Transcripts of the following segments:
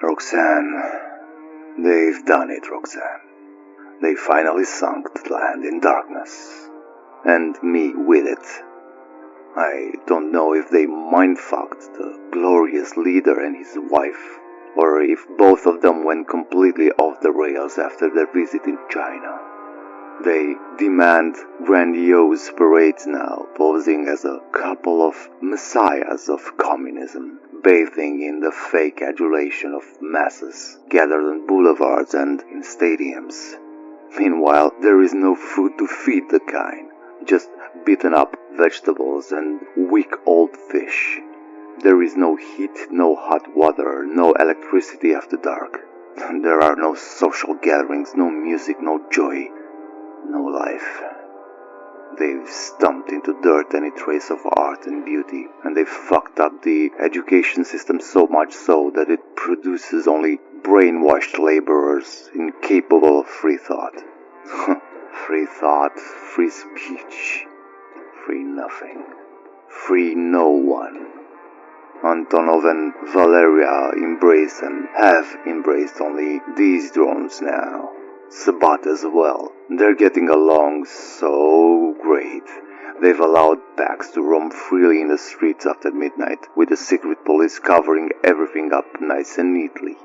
Roxanne. They've done it, Roxanne. They finally sunk the land in darkness. And me with it. I don't know if they mindfucked the glorious leader and his wife, or if both of them went completely off the rails after their visit in China. They demand grandiose parades now, posing as a couple of messiahs of communism, bathing in the fake adulation of masses gathered on boulevards and in stadiums. Meanwhile, there is no food to feed the kind, just beaten up vegetables and weak old fish. There is no heat, no hot water, no electricity after dark. There are no social gatherings, no music, no joy, no life. They've stumped into dirt any trace of art and beauty, and they've fucked up the education system so much so that it produces only brainwashed laborers incapable of free thought. Free thought, free speech, free nothing, free no one. Antonov and Valeria embrace and have embraced only these drones now. Sabat as well. They're getting along so great. They've allowed packs to roam freely in the streets after midnight, with the secret police covering everything up nice and neatly.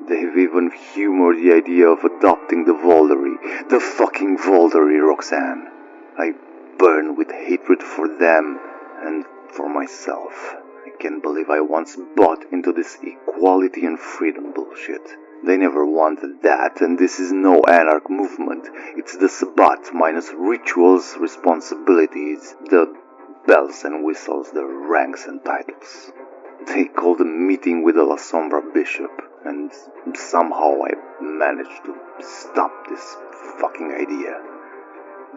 They've even humored the idea of adopting the Voldery. The fucking Voldery, Roxanne. I burn with hatred for them and for myself. I can't believe I once bought into this equality and freedom bullshit. They never wanted that, and this is no anarch movement. It's the Sabbat minus rituals, responsibilities, the bells and whistles, the ranks and titles. They called a meeting with the La Sombra bishop, and somehow I managed to stop this fucking idea.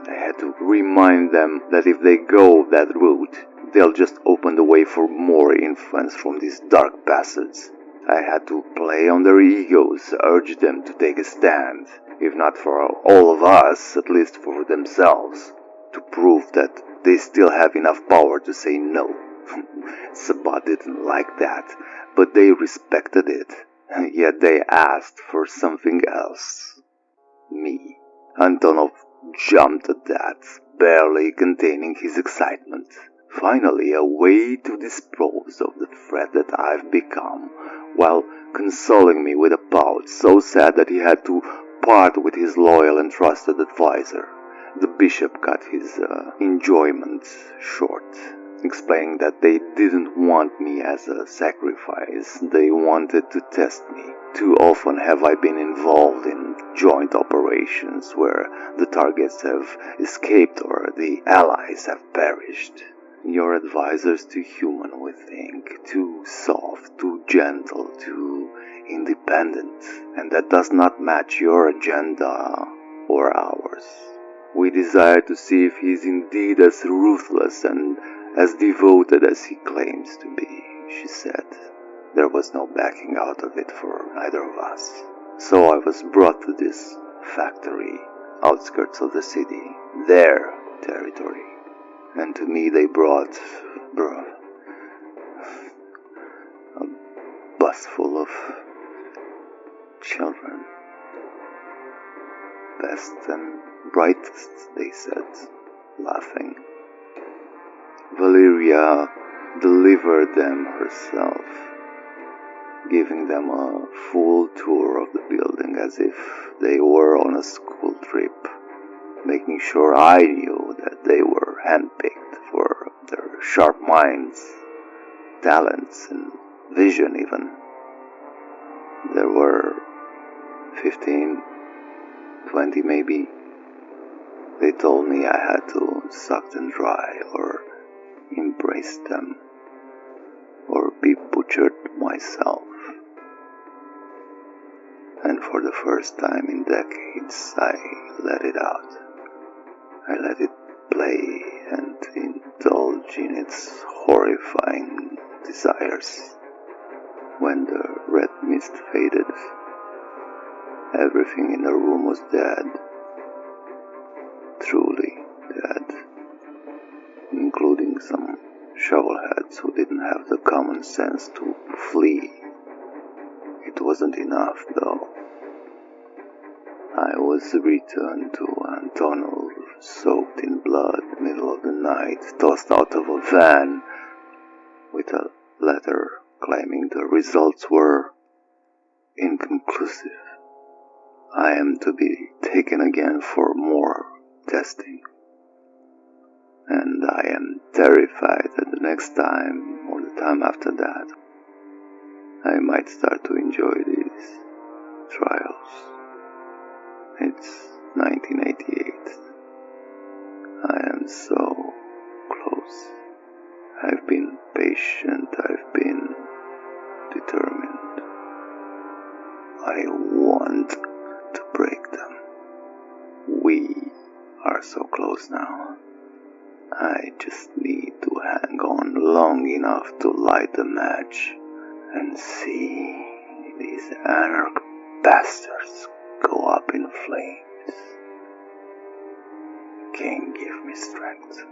I had to remind them that if they go that route, they'll just open the way for more influence from these dark bastards. I had to play on their egos, urge them to take a stand, if not for all of us, at least for themselves, to prove that they still have enough power to say no. Sabat didn't like that, but they respected it, yet they asked for something else. Me. Antonov jumped at that, barely containing his excitement. Finally, a way to dispose of the threat that I've become, while consoling me with a pout so sad that he had to part with his loyal and trusted advisor. The bishop cut his enjoyment short, explaining that they didn't want me as a sacrifice, they wanted to test me. Too often have I been involved in joint operations where the targets have escaped or the allies have perished. Your advisor's too human, we think, too soft, too gentle, too independent, and that does not match your agenda or ours. We desire to see if he is indeed as ruthless and as devoted as he claims to be, she said. There was no backing out of it for either of us. So I was brought to this factory, outskirts of the city, their territory. And to me they brought, a bus full of children. Best and brightest, they said, laughing. Valeria delivered them herself, giving them a full tour of the building as if they were on a school trip, making sure I knew that they were handpicked for their sharp minds, talents, and vision even. There were 15, 20 maybe. They told me I had to suck them dry or embrace them or be butchered myself. And for the first time in decades, I let it out. I let it play and indulge in its horrifying desires. When the red mist faded, everything in the room was dead. Truly dead. Including some shovelheads who didn't have the common sense to flee. It wasn't enough, though. I was returned to a tunnel, soaked in blood, middle of the night, tossed out of a van, with a letter claiming the results were inconclusive. I am to be taken again for more testing. And I am terrified that the next time, or the time after that, I might start to enjoy these trials. It's 1988. I am so close. I've been patient, I've been determined. I want to break them. We are so close now. I just need to hang on long enough to light the match and see these anarch bastards go up in flames. King, give me strength.